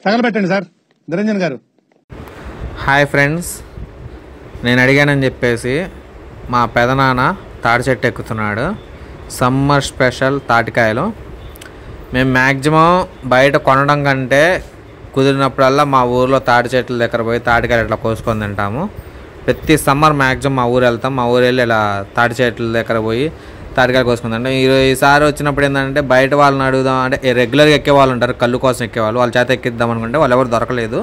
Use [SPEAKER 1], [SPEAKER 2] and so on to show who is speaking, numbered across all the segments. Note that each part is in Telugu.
[SPEAKER 1] తగలబెట్టండి సార్ నిరంజన్ గారు.
[SPEAKER 2] హాయ్ ఫ్రెండ్స్, నేను అడిగానని చెప్పేసి మా పెదనాన్న తాటి చెట్టు ఎక్కుతున్నాడు. Summer special తాటికాయలు. మేము మ్యాక్సిమం బయట కొనడం కంటే కుదిరినప్పుడల్లా మా ఊరిలో తాటి చెట్ల దగ్గర పోయి తాటికాయలు ఇట్లా కోసుకొని తింటాము. ప్రతి సమ్మర్ మ్యాక్సిమం మా ఊరు వెళ్తాం. మా ఊరు వెళ్ళి ఇలా తాటి చెట్ల దగ్గర పోయి తాటికాయలు కోసుకుందంటే ఈసారి వచ్చినప్పుడు ఏంటంటే బయట వాళ్ళని అడుగుదాం అంటే రెగ్యులర్గా ఎక్కే వాళ్ళు ఉంటారు, కళ్ళు కోసం ఎక్కేవాళ్ళు, వాళ్ళ చేత ఎక్కిద్దాం అనుకుంటే వాళ్ళు ఎవరు దొరకలేదు.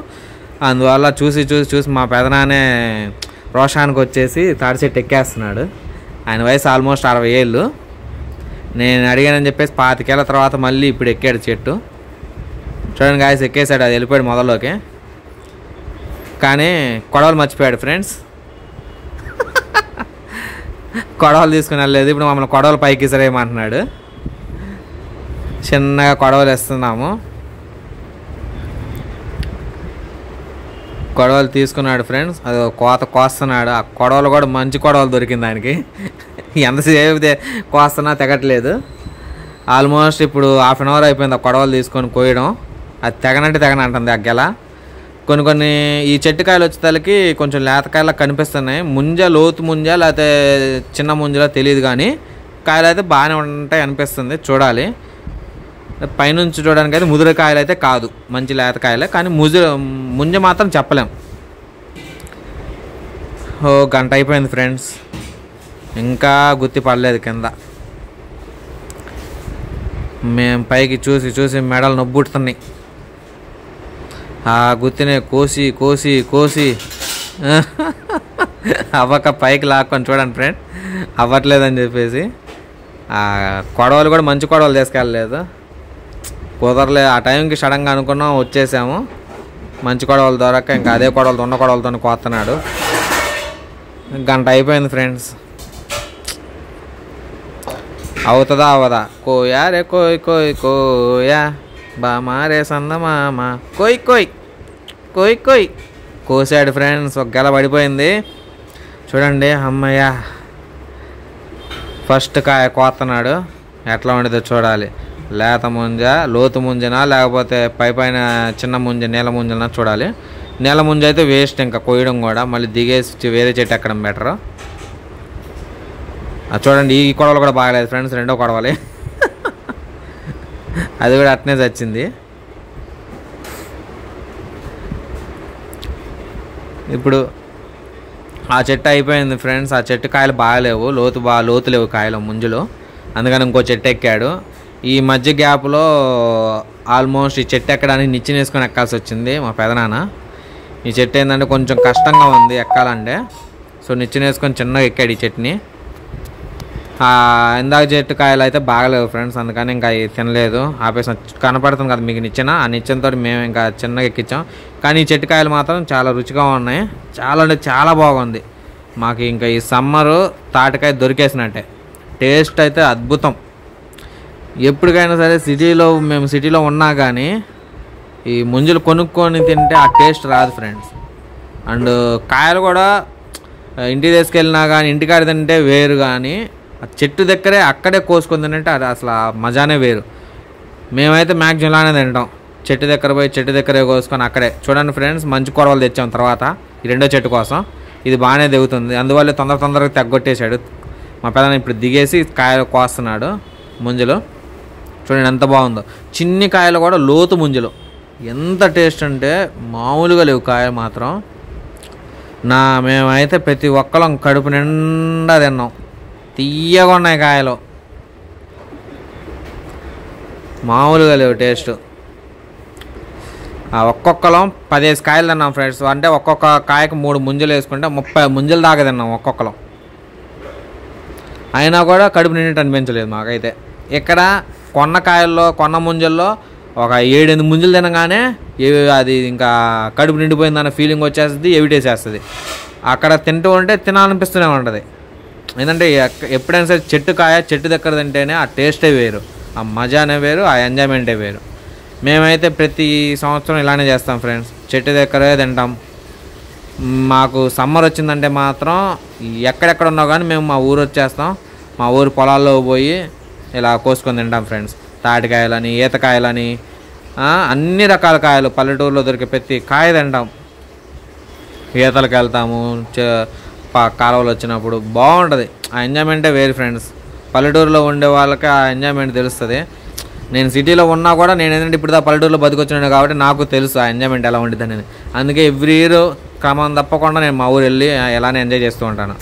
[SPEAKER 2] అందువల్ల చూసి మా పెదనాన్నే రోషానికి వచ్చేసి తాటి చెట్టు ఎక్కేస్తున్నాడు. ఆయన వయసు ఆల్మోస్ట్ 60 ఏళ్ళు. నేను అడిగానని చెప్పేసి 25 ఏళ్ళ తర్వాత మళ్ళీ ఇప్పుడు ఎక్కాడు చెట్టు. చూడండి గాయస్, ఎక్కేసాడు. అది వెళ్ళిపోయాడు మొదల్లోకి. కానీ కొడవలు మర్చిపోయాడు ఫ్రెండ్స్. కొడవలు తీసుకుని వెళ్ళలేదు. ఇప్పుడు మమ్మల్ని కొడవలు పైకి ఇసరేయమంటున్నాడు. చిన్నగా కొడవలు వేస్తున్నాము. కొడవలు తీసుకున్నాడు ఫ్రెండ్స్. అది కోస్తున్నాడు. ఆ కొడవలు కూడా మంచి కొడవలు దొరికింది ఆయనకి. ఎంతసేపు కోస్తున్నా తెగట్లేదు. ఆల్మోస్ట్ ఇప్పుడు హాఫ్ అన్ అవర్ అయిపోయింది ఆ కొడవలు తీసుకొని కోయడం. అది తెగనంటుంది ఆ గెల. కొన్ని ఈ చెట్టుకాయలు వచ్చేసరికి కొంచెం లేతకాయలా కనిపిస్తున్నాయి. లోతు ముంజ లేకపోతే చిన్న ముంజలో తెలియదు, కానీ కాయలు అయితే బాగానే ఉంటాయి అనిపిస్తుంది. చూడాలి. పైనుంచి చూడడానికి అయితే ముదురుకాయలు అయితే కాదు, మంచి లేతకాయలే, కానీ ముంజ మాత్రం చెప్పలేం. గంట అయిపోయింది ఫ్రెండ్స్, ఇంకా గుత్తి పడలేదు కింద. మేము పైకి చూసి మెడలు నొబ్బుడుతున్నాయి. ఆ గుత్తిని కోసి అవ్వక పైకి లాక్కొని చూడండి ఫ్రెండ్, అవ్వట్లేదని చెప్పేసి. ఆ కొడవలు కూడా మంచి కొడవలు తీసుకెళ్ళలేదు, కుదరలేదు. ఆ టైంకి సడన్గా అనుకున్నాం, వచ్చేసాము. మంచి కొడవలు దొరక్క ఇంకా అదే కొడవలతో ఉన్న కొడవలతో కోస్తున్నాడు. గంట అయిపోయింది ఫ్రెండ్స్. అవుతుందా అవ్వదా? కోయా రే కోయా బామారే సన్న మామ కోయ్ కోసాడు ఫ్రెండ్స్. ఒక గెల పడిపోయింది చూడండి. అమ్మయ్య, ఫస్ట్ కాయ కోస్తున్నాడు. ఎట్లా ఉండేదో చూడాలి. లేత ముంజ, లోతు ముంజనా లేకపోతే పైన చిన్న ముంజ నీల ముంజనా చూడాలి. నీల ముంజ అయితే వేస్ట్, ఇంకా కోయడం కూడా. మళ్ళీ దిగేసి వేరే చెట్టు ఎక్కడం బెటర్. చూడండి, ఈ కొడవలు కూడా బాగలేదు ఫ్రెండ్స్. రెండో కొడవలే, అది కూడా అట్నే చచ్చింది. ఇప్పుడు ఆ చెట్టు అయిపోయింది ఫ్రెండ్స్. ఆ చెట్టు కాయలు బాగలేవు, లోతు లేవు కాయలు ముంజులో. అందుకని ఇంకో చెట్టు ఎక్కాడు. ఈ మధ్య గ్యాప్లో ఆల్మోస్ట్ ఈ చెట్టు ఎక్కడానికి నిచ్చెన వేసుకొని ఎక్కాల్సి వచ్చింది మా పెదనాన్న. ఈ చెట్టు ఏంటంటే కొంచెం కష్టంగా ఉంది ఎక్కాలంటే. సో నిచ్చెన వేసుకొని చిన్నగా ఎక్కాడు ఈ చెట్టుని. ఇందాక చెట్టు కాయలు అయితే బాగలేవు ఫ్రెండ్స్, అందుకని ఇంకా తినలేదు, ఆపేసాం. కనపడుతుంది కదా మీకు నిచ్చెన, ఆ నిచ్చెనతో మేము ఇంకా చిన్నగా ఎక్కించాం. కానీ ఈ చెట్టు కాయలు మాత్రం చాలా రుచిగా ఉన్నాయి. చాలా అంటే చాలా బాగుంది. మాకు ఇంకా ఈ సమ్మరు తాటికాయ దొరికేసినట్టే. టేస్ట్ అయితే అద్భుతం. ఎప్పటికైనా సరే మేము సిటీలో ఉన్నా కానీ ఈ ముంజలు కొనుక్కొని తింటే ఆ టేస్ట్ రాదు ఫ్రెండ్స్. అండ్ కాయలు కూడా ఇంటికి తీసుకెళ్ళినా కానీ ఇంటికాడ తింటే వేరు, కానీ ఆ చెట్టు దగ్గరే అక్కడే కోసుకొని తింటే అది అసలు ఆ మజానే వేరు. మేమైతే మ్యాక్సిమం ఇలానే తింటాం. చెట్టు దగ్గర పోయి చెట్టు దగ్గరే కోసుకొని అక్కడే. చూడండి ఫ్రెండ్స్, మంచి కొడవలు తెచ్చాం తర్వాత ఈ రెండో చెట్టు కోసం. ఇది బాగానే దిగుతుంది, అందువల్ల తొందరగా తెగ్గొట్టేశాడు మా పెదనాన్న. ఇప్పుడు దిగేసి కాయలు కోస్తున్నాడు ముంజలు. చూడండి ఎంత బాగుందో. చిన్ని కాయలు కూడా లోతు ముంజలు. ఎంత టేస్ట్ అంటే మామూలుగా లేవు కాయలు మాత్రం. మేమైతే ప్రతి ఒక్కరం కడుపు నిండా తిన్నాం. తీయగా ఉన్నాయి కాయలు, మామూలుగా లేవు టేస్ట్. ఒక్కొక్కరం 15 కాయలు తిన్నాం ఫ్రెండ్స్. అంటే ఒక్కొక్క కాయకు 3 ముంజలు వేసుకుంటే 30 ముంజలు దాకా తిన్నాం ఒక్కొక్కరం. అయినా కూడా కడుపు నిండినట్టు అనిపించలేదు మాకైతే. ఇక్కడ కొన్న ముంజల్లో ఒక 7-8 ముంజలు తినగానే అది ఇంకా కడుపు నిండిపోయిందన్న ఫీలింగ్ వచ్చేస్తుంది, ఎవిటేసేస్తుంది. అక్కడ తింటూ ఉంటే తినాలనిపిస్తూనే ఉంటుంది. ఏంటంటే ఎప్పుడైనా సరే చెట్టు దగ్గర తింటేనే ఆ టేస్టే వేరు, ఆ మజానే వేరు, ఆ ఎంజాయ్మెంటే వేరు. మేమైతే ప్రతి సంవత్సరం ఇలానే చేస్తాం ఫ్రెండ్స్, చెట్టు దగ్గరే తింటాం. మాకు సమ్మర్ వచ్చిందంటే మాత్రం ఎక్కడెక్కడ ఉన్నా కానీ మేము మా ఊరు వచ్చేస్తాం. మా ఊరు పొలాల్లో పోయి ఇలా కోసుకొని తింటాం ఫ్రెండ్స్. తాటికాయలని, ఈతకాయలని, అన్ని రకాల కాయలు పల్లెటూరులో దొరికే ప్రతి కాయ తింటాం. ఈతలకు వెళ్తాము, కాలువలు వచ్చినప్పుడు బాగుంటుంది. ఆ ఎంజాయ్మెంటే వేరు ఫ్రెండ్స్. పల్లెటూరులో ఉండే వాళ్ళకి ఆ ఎంజాయ్మెంట్ తెలుస్తుంది. నేను సిటీలో ఉన్నా కూడా నేను ఏంటంటే ఇప్పుడు పల్లెటూరులో బతికొచ్చినాను కాబట్టి నాకు తెలుసు ఆ ఎంజాయ్మెంట్ ఎలా ఉంటుంది అని. అందుకే ఎవ్రీ ఇయర్ క్రమం తప్పకుండా నేను మా ఊరు వెళ్ళి ఎలానే ఎంజాయ్ చేస్తూ ఉంటాను.